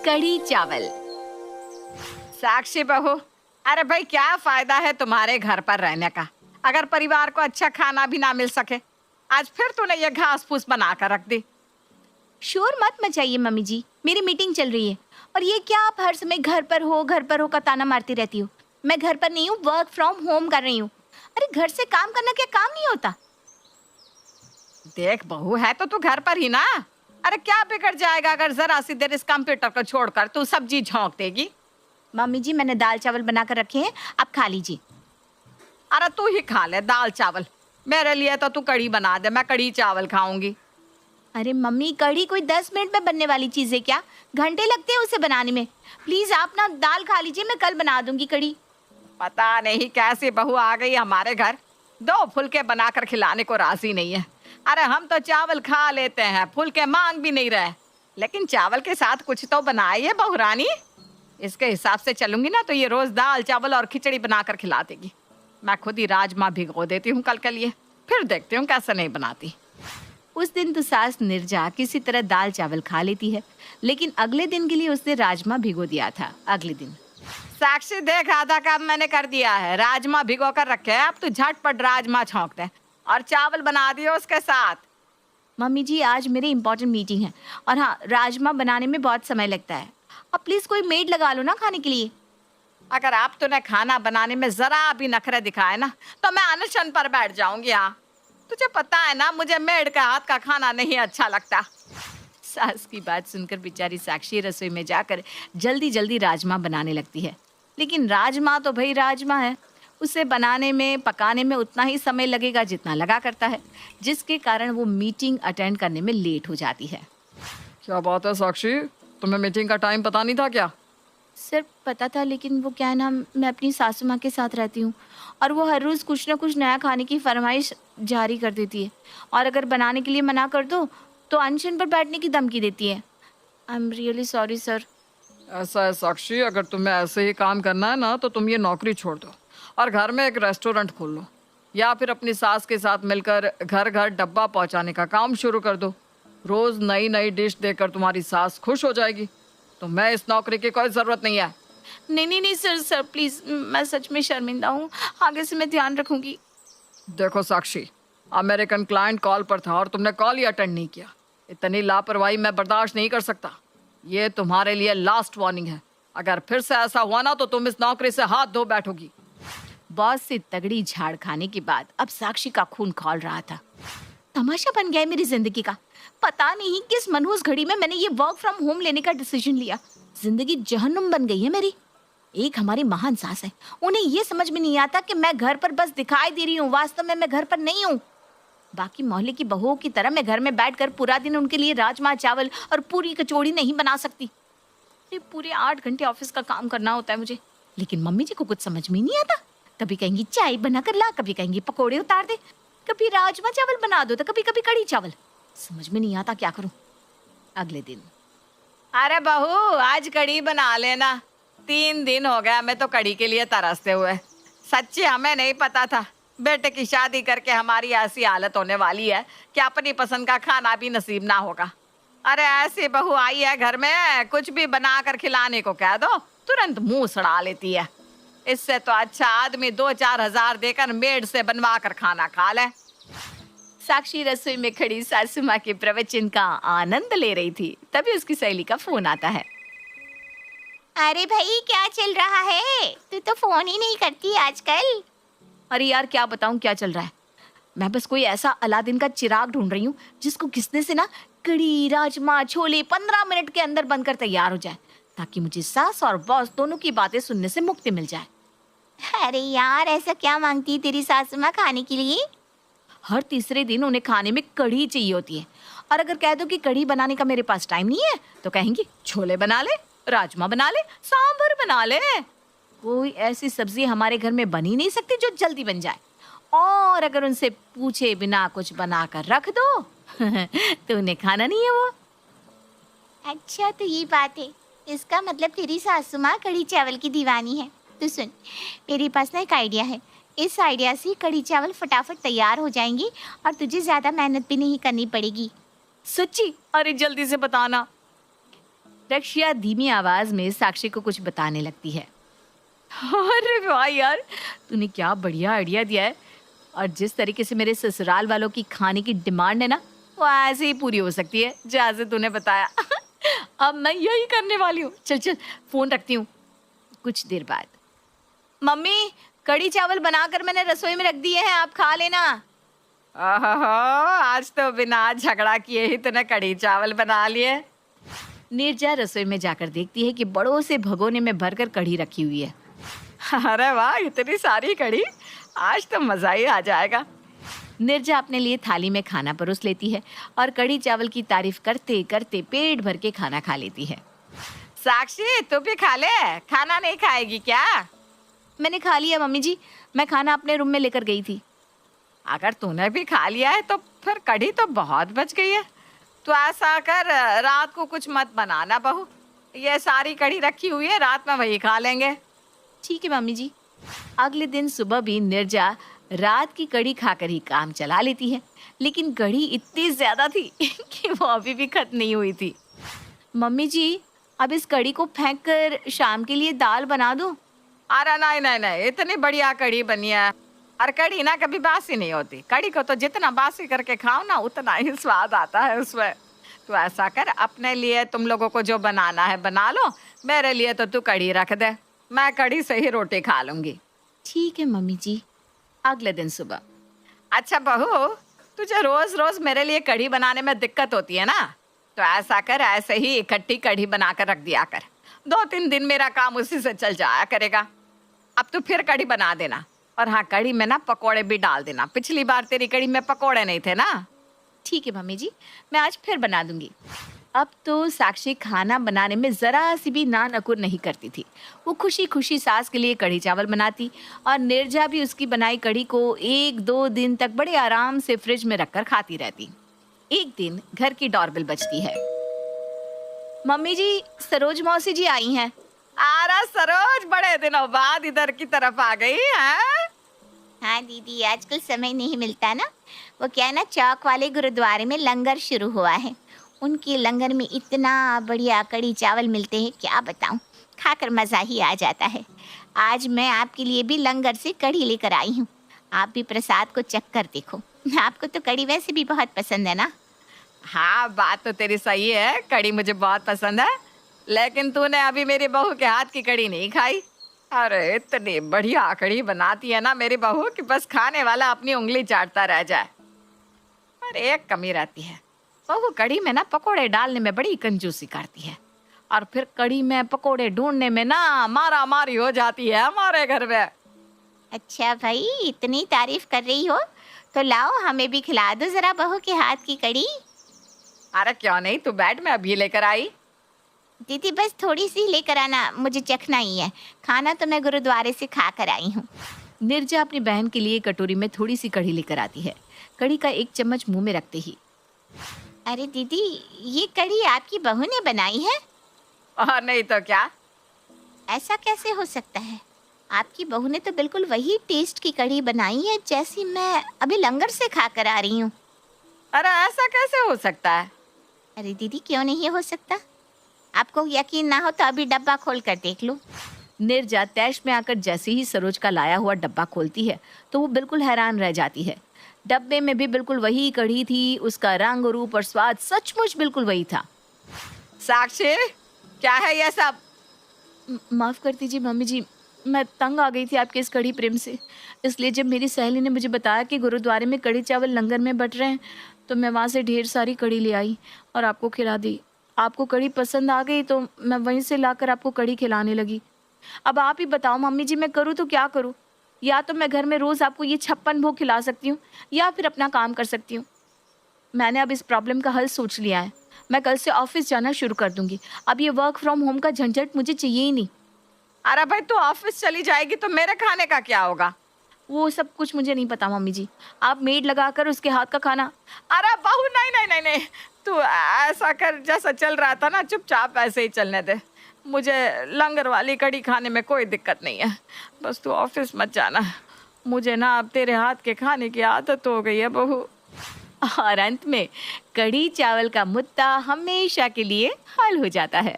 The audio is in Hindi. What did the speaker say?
कढ़ी चावल। साक्षी बहू, अरे भाई क्या फायदा है तुम्हारे घर पर रहने का अगर परिवार को अच्छा खाना भी ना मिल सके। आज फिर तूने ये घास फूस बना कर रख दी। शोर मत मचाइए मम्मी जी, मेरी मीटिंग चल रही है। और ये क्या आप हर समय घर पर हो का ताना मारती रहती हो। मैं घर पर नहीं हूँ, वर्क फ्रॉम होम कर रही हूँ। अरे घर से काम करना क्या काम नहीं होता? देख बहू, है तो तू घर पर ही ना। अरे क्या बिगड़ जाएगा अगर जरा सी देर इस कंप्यूटर को छोड़कर तू सब्जी झोंक देगी। मम्मी जी मैंने दाल चावल बनाकर रखे हैं, आप खा लीजिए। अरे तू ही खा ले दाल चावल, मेरे लिए तो तू कढ़ी बना दे, मैं कढ़ी चावल खाऊंगी। अरे मम्मी, कढ़ी कोई 10 मिनट में बनने वाली चीज़ है क्या? घंटे लगते हैं उसे बनाने में। प्लीज़ आप ना दाल खा लीजिए, मैं कल बना दूंगी कढ़ी। पता नहीं कैसी बहू आ गई हमारे घर, 2 फुलके बनाकर खिलाने को राजी नहीं है। अरे हम तो चावल खा लेते हैं, फुलके मांग भी नहीं रहे, लेकिन चावल के साथ कुछ तो बनाइए बहू रानी। इसके हिसाब से चलूंगी ना तो ये रोज दाल चावल और खिचड़ी बनाकर खिला देगी। मैं खुद ही राजमा भिगो देती हूँ कल के लिए, फिर देखती हूँ कैसे नहीं बनाती। उस दिन तो सास निर्जा किसी तरह दाल चावल खा लेती है, लेकिन अगले दिन के लिए उसने राजमा भिगो दिया था। अगले दिन साक्षी देख, आधा काम मैंने कर दिया है, राजमा भिगो कर रखे हैं। अब तू झटपट राजमा छौंक दे और चावल बना दियो उसके साथ। मम्मी जी आज मेरी इंपॉर्टेंट मीटिंग है, और हाँ राजमा बनाने में बहुत समय लगता है। अब प्लीज़ कोई मेड लगा लो ना खाने के लिए। अगर आप तूने खाना बनाने में जरा भी नखरे दिखाए ना तो मैं अनशन पर बैठ जाऊंगी। हाँ, तुझे पता है ना मुझे मेड के हाथ का खाना नहीं अच्छा लगता। सास की बात सुनकर बेचारी साक्षी रसोई में जाकर जल्दी जल्दी राजमा बनाने लगती है। लेकिन राजमा तो भाई राजमा है, उसे बनाने में पकाने में उतना ही समय लगेगा जितना लगा करता है, जिसके कारण वो मीटिंग अटेंड करने में लेट हो जाती है। क्या बात है साक्षी, तुम्हें मीटिंग का टाइम पता नहीं था क्या? सर पता था, लेकिन वो क्या है ना, मैं अपनी सासू माँ के साथ रहती हूँ और वो हर रोज़ कुछ ना कुछ नया खाने की फरमाइश जारी कर देती है, और अगर बनाने के लिए मना कर दो तो अनशन पर बैठने की धमकी देती है। I am really sorry sir. ऐसा है साक्षी, अगर तुम्हें ऐसे ही काम करना है ना तो तुम ये नौकरी छोड़ दो और घर में एक रेस्टोरेंट खोल लो, या फिर अपनी सास के साथ मिलकर घर घर डब्बा पहुंचाने का काम शुरू कर दो। रोज नई नई डिश देकर तुम्हारी सास खुश हो जाएगी। तो मैं इस नौकरी की कोई ज़रूरत नहीं है। नहीं सर, सर प्लीज़, मैं सच में शर्मिंदा हूँ, आगे से मैं ध्यान रखूँगी। देखो साक्षी, अमेरिकन क्लाइंट कॉल पर था और तुमने कॉल ही अटेंड नहीं किया। इतनी लापरवाही मैं बर्दाश्त नहीं कर सकता। ये तुम्हारे लिए लास्ट वार्निंग है, अगर फिर से ऐसा हुआ ना तो तुम इस नौकरी से हाथ धो बैठोगी। बॉस से तगड़ी झाड़ खाने के बाद अब साक्षी का खून खौल रहा था। तमाशा बन गया है मेरी जिंदगी का। पता नहीं किस मनहूस घड़ी में मैंने ये वर्क फ्रॉम होम लेने का डिसीजन लिया। जिंदगी जहन्नुम बन गई है मेरी। एक हमारी महान सास है, उन्हें ये समझ में नहीं आता कि मैं घर पर बस दिखाई दे रही हूँ, वास्तव में मैं घर पर नहीं हूँ। बाकी मोहल्ले की बहुओं की तरह मैं घर में बैठकर पूरा दिन उनके लिए राजमा चावल और पूरी कचौड़ी नहीं बना सकती। पूरे 8 घंटे ऑफिस का काम करना होता है मुझे, लेकिन मम्मी जी को कुछ समझ में नहीं आता। कभी कहेंगी चाय बना कर ला, कभी कहेंगी पकोड़े उतार दे, कभी राजमा चावल बना दो, तो कभी कभी कढ़ी चावल। समझ में नहीं आता क्या करूं। अगले दिन, अरे बहू आज कढ़ी बना लेना, 3 दिन हो गया मैं तो कढ़ी के लिए तरसते हुए। सच्ची हमें नहीं पता था बेटे की शादी करके हमारी ऐसी हालत होने वाली है कि अपनी पसंद का खाना भी नसीब ना होगा। अरे ऐसी बहू आई है घर में, कुछ भी बना कर खिलाने को कह दो तुरंत मुंह सड़ा लेती है। इससे तो अच्छा आदमी 2-4 हजार देकर मेड से बनवा कर खाना खा ले। साक्षी रसोई में खड़ी सासू माँ के प्रवचन का आनंद ले रही थी, तभी उसकी सहेली का फोन आता है। अरे भाई क्या चल रहा है? तू तो फोन ही नहीं करती आजकल। अरे यार क्या बताऊं क्या चल रहा है। मैं बस कोई ऐसा अलादीन का चिराग ढूंढ रही हूँ जिसको घिसने से ना कढ़ी राजमा छोले 15 मिनट के अंदर बनकर तैयार हो जाए, ताकि मुझे सास और बॉस दोनों की बातें सुनने से मुक्ति मिल जाए। अरे यार ऐसा क्या मांगती है तेरी सासू माँ खाने के लिए? हर तीसरे दिन उन्हें खाने में कढ़ी चाहिए होती है, और अगर कह दो कि कढ़ी बनाने का मेरे पास टाइम नहीं है तो कहेंगी छोले बना ले, राजमा बना ले, सांभर बना ले। कोई ऐसी सब्जी हमारे घर में बन ही नहीं सकती जो जल्दी बन जाए, और अगर उनसे पूछे बिना कुछ बना कर रख दो तो उन्हें खाना नहीं है वो। अच्छा तो ये बात है, इसका मतलब तेरी सासू माँ कढ़ी चावल की दीवानी है। तो सुन, मेरे पास ना एक आइडिया है। इस आइडिया से कढ़ी चावल फटाफट तैयार हो जाएंगी और तुझे ज़्यादा मेहनत भी नहीं करनी पड़ेगी। सच्ची? अरे जल्दी से बताना। रक्षिया धीमी आवाज में साक्षी को कुछ बताने लगती है। अरे वाह यार, तूने क्या बढ़िया आइडिया दिया है। और जिस तरीके से मेरे ससुराल वालों की खाने की डिमांड है ना, वो ऐसे ही पूरी हो सकती है जैसे तूने बताया। अब मैं यही करने वाली हूँ। चल चल फोन रखती हूँ। कुछ देर बाद, मम्मी कड़ी चावल बनाकर मैंने रसोई में रख दिए हैं, आप खा लेना। ओहो, आज तो बिना झगड़ा किए ही तूने कड़ी चावल बना लिए। नीरजा रसोई में जाकर देखती है कि बड़ों से भगोने में भरकर कढ़ी रखी हुई है। अरे वाह, इतनी सारी कड़ी, आज तो मजा ही आ जाएगा। नीरजा अपने लिए थाली में खाना परोस लेती है और कढ़ी चावल की तारीफ करते करते पेट भर के खाना खा लेती है। साक्षी, तू भी खा ले, खाना नहीं खाएगी क्या? मैंने खा लिया मम्मी जी, मैं खाना अपने रूम में लेकर गई थी। अगर तूने भी खा लिया है तो फिर कढ़ी तो बहुत बच गई है। तो ऐसा कर, रात को कुछ मत बनाना बहू, ये सारी कढ़ी रखी हुई है, रात में वही खा लेंगे। ठीक है मम्मी जी। अगले दिन सुबह भी नीरजा रात की कढ़ी खाकर ही काम चला लेती है, लेकिन कढ़ी इतनी ज्यादा थी कि वो अभी भी खत्म नहीं हुई थी। मम्मी जी, अब इस कढ़ी को फेंक कर शाम के लिए दाल बना दूं? अरे नहीं नहीं नहीं, इतनी बढ़िया कढ़ी बनी है। और कढ़ी ना कभी बासी नहीं होती। कढ़ी को तो जितना बासी करके खाओ ना, उतना ही स्वाद आता है उसमें। तो ऐसा कर, अपने लिए तुम लोगों को जो बनाना है बना लो, मेरे लिए तो तू कढ़ी रख दे, मैं कढ़ी से ही रोटी खा लूंगी। ठीक है मम्मी जी। अगले दिन सुबह, अच्छा बहू, तुझे रोज रोज मेरे लिए कढ़ी बनाने में दिक्कत होती है ना, तो ऐसा कर, ऐसे ही इकट्ठी कढ़ी बनाकर रख दिया कर। 2-3 दिन मेरा काम उसी से चल जाया करेगा। अब तू फिर कढ़ी बना देना। और हाँ, कढ़ी में ना पकोड़े भी डाल देना। पिछली बार तेरी कढ़ी में पकोड़े नहीं थे ना। ठीक है मम्मी जी, मैं आज फिर बना दूंगी। अब तो साक्षी खाना बनाने में जरा सी भी ना नकुर नहीं करती थी। वो खुशी खुशी सास के लिए कढ़ी चावल बनाती और नीरजा भी उसकी बनाई कढ़ी को 1-2 दिन तक बड़े आराम से फ्रिज में रखकर खाती रहती। एक दिन घर की डोरबेल बजती है। मम्मी जी, सरोज मौसी जी आई हैं। आरा सरोज, बड़े दिनों बाद इधर की तरफ आ गई है। हाँ दीदी, आजकल समय नहीं मिलता ना। वो क्या है ना, चौक वाले गुरुद्वारे में लंगर शुरू हुआ है। उनके लंगर में इतना बढ़िया कड़ी चावल मिलते हैं, क्या बताऊं, खाकर मज़ा ही आ जाता है। आज मैं आपके लिए भी लंगर से कड़ी लेकर आई हूँ। आप भी प्रसाद को चख कर देखो। आपको तो कड़ी वैसे भी बहुत पसंद है ना। हाँ, बात तो तेरी सही है, कड़ी मुझे बहुत पसंद है, लेकिन तूने अभी मेरी बहू के हाथ की कड़ी नहीं खाई। अरे इतनी बढ़िया कड़ी बनाती है ना मेरी बहू कि बस खाने वाला अपनी उंगली चाटता रह जाए। पर एक कमी रहती है, बहू कड़ी में ना पकोड़े डालने में बड़ी कंजूसी करती है, और फिर कड़ी में पकोड़े ढूंढने में ना मारा मारी हो जाती है हमारे घर में। अच्छा भाई, इतनी तारीफ कर रही हो तो लाओ, हमें भी खिला दो ज़रा बहू के हाथ की कड़ी। अरे क्यों नहीं, तू बैठ, मैं अभी लेकर आई। दीदी बस थोड़ी सी लेकर आना, मुझे चखना ही है। खाना तो मैं गुरुद्वारे से खा कर आई हूँ। नीरजा अपनी बहन के लिए कटोरी में थोड़ी सी कढ़ी लेकर आती है। कढ़ी का एक चम्मच मुंह में रखते ही, अरे दीदी, ये कड़ी आपकी बहू ने बनाई है? और नहीं तो क्या। ऐसा कैसे हो सकता है? आपकी बहू ने तो बिल्कुल वही टेस्ट की कड़ी बनाई है जैसी मैं अभी लंगर से खा कर आ रही हूँ। अरे ऐसा कैसे हो सकता है? अरे दीदी, क्यों नहीं हो सकता? आपको यकीन ना हो तो अभी डब्बा खोल कर देख लो। नीरजा तैश में आकर जैसे ही सरोज का लाया हुआ डब्बा खोलती है तो वो बिल्कुल हैरान रह जाती है। डब्बे में भी बिल्कुल वही कढ़ी थी, उसका रंग, रूप और स्वाद सचमुच बिल्कुल वही था। साक्षी, क्या है ये सब? माफ़ कर दीजिए मम्मी जी, मैं तंग आ गई थी आपके इस कढ़ी प्रेम से। इसलिए जब मेरी सहेली ने मुझे बताया कि गुरुद्वारे में कढ़ी चावल लंगर में बट रहे हैं, तो मैं वहाँ से ढेर सारी कढ़ी ले आई और आपको खिला दी। आपको कढ़ी पसंद आ गई तो मैं वहीं से लाकर आपको कढ़ी खिलाने लगी। अब आप ही बताओ मम्मी जी, मैं करूँ तो क्या करूँ? या तो मैं घर में रोज़ आपको ये 56 भोग खिला सकती हूँ या फिर अपना काम कर सकती हूँ। मैंने अब इस प्रॉब्लम का हल सोच लिया है। मैं कल से ऑफिस जाना शुरू कर दूँगी। अब ये वर्क फ्रॉम होम का झंझट मुझे चाहिए ही नहीं। अरे भाई, तू ऑफिस चली जाएगी तो मेरे खाने का क्या होगा? वो सब कुछ मुझे नहीं पता मम्मी जी, आप मेड लगाकर उसके हाथ का खाना। अरे बहू, नहीं नहीं नहीं नहीं, तू ऐसा कर, जैसा चल रहा था ना चुपचाप ऐसे ही चलने दे। मुझे लंगर वाली कढ़ी खाने में कोई दिक्कत नहीं है, बस तू ऑफिस मत जाना। मुझे ना अब तेरे हाथ के खाने की आदत हो गई है बहू। और अंत में कढ़ी चावल का मुद्दा हमेशा के लिए हल हो जाता है।